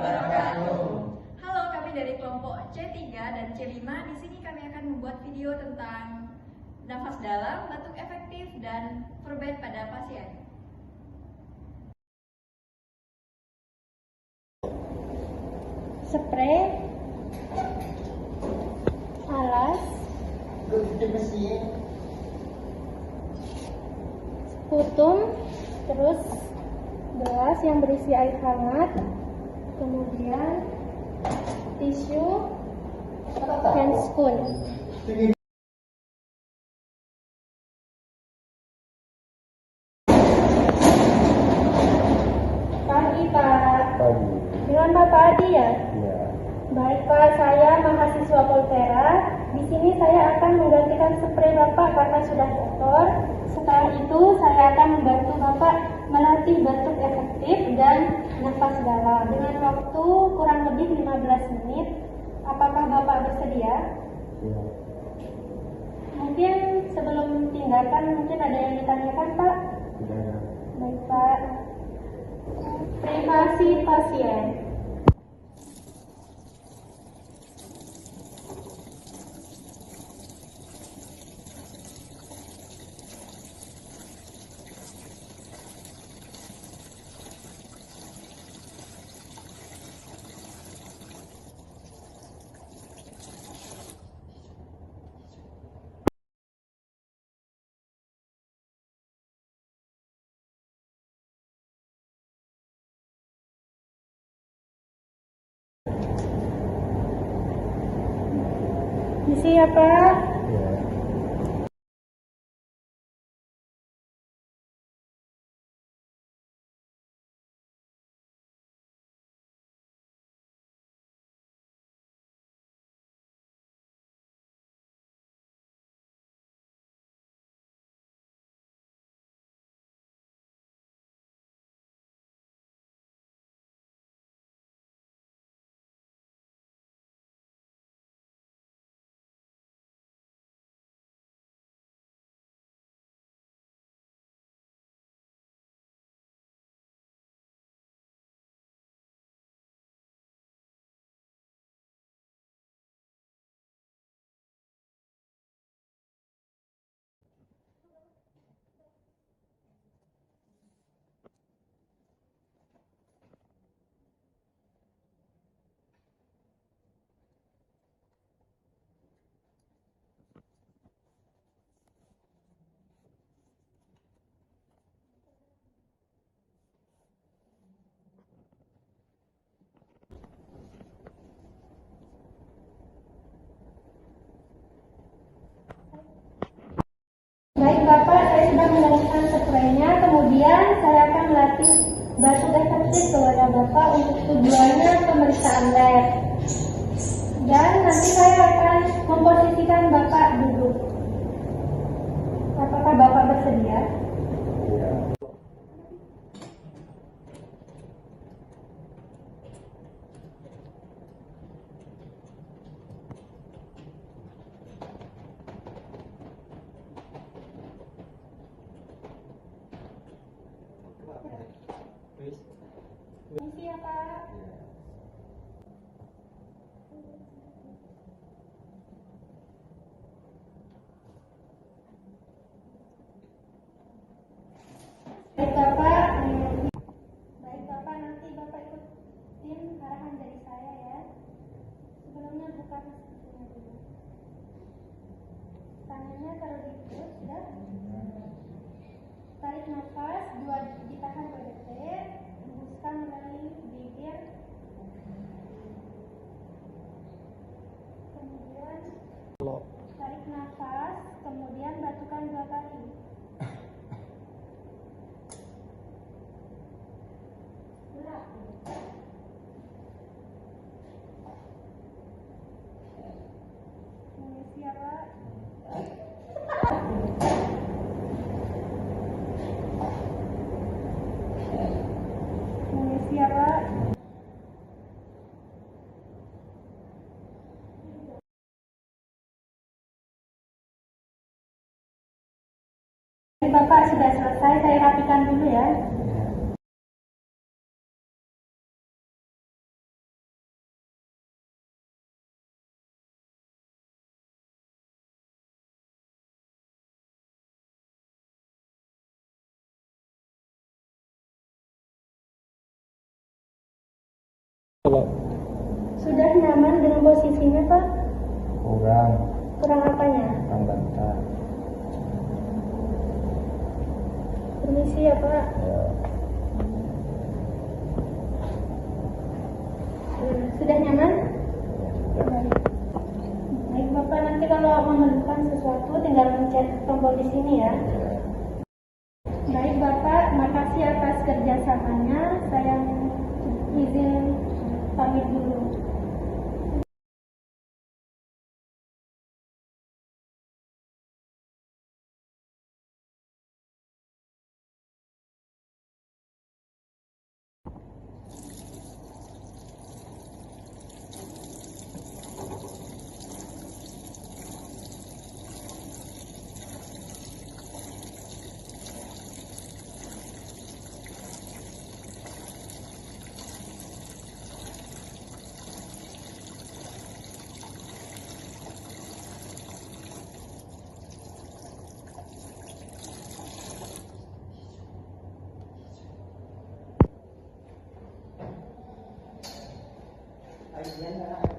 wabarakatuh. Halo, kami dari kelompok C3 dan C5. Di sini kami akan membuat video tentang nafas dalam, batuk efektif, dan verbatim pada pasien. Spray, alas, putum, terus gelas yang berisi air hangat, kemudian tisu, hand spoon. Pagi Pak. Pagi. Dengan Bapak Adi ya? Ya. Baik Pak, saya mahasiswa Poltera. Di sini saya akan menggantikan spray Bapak karena sudah kotor. Setelah itu saya akan membantu Bapak melatih batuk efektif dan nafas dalam dengan waktu kurang lebih 15 menit. Apakah Bapak bersedia? Ya. Mungkin sebelum tindakan mungkin ada yang ditanyakan Pak? Tidak ada. Baik Pak. Privasi pasien. Misi ya Pak. Ya. Baik Bapak, saya sudah melakukan spraynya, kemudian saya akan melatih batuk efektif kepada Bapak untuk tujuannya pemeriksaan lab. Dan nanti saya akan memposisikan Bapak duduk. Apakah Bapak bersedia? Ya. Misi ya Pak. Baik Bapak, nanti Bapak ikutin arahan dari saya ya. Sebelumnya buka maskernya dulu. Tangannya taruh di perut, sudah. Tarik nafas, ditahan 2 detik, hembuskan melalui bibir. Kemudian tarik nafas, kemudian batukan 2 kali. Siap Pak. Siap Pak. Bapak sudah selesai, saya rapikan dulu ya. kalau Sudah nyaman dengan posisinya, Pak? kurang Kurang apanya? bantal. Permisi ya, Pak. Ya. Sudah nyaman? Ya. Baik. Baik, Bapak, nanti kalau memerlukan sesuatu tinggal mencet tombol di sini ya. Ya. Baik, Bapak, makasih atas kerjasamanya. Saya izin pamit dulu. Ayan na.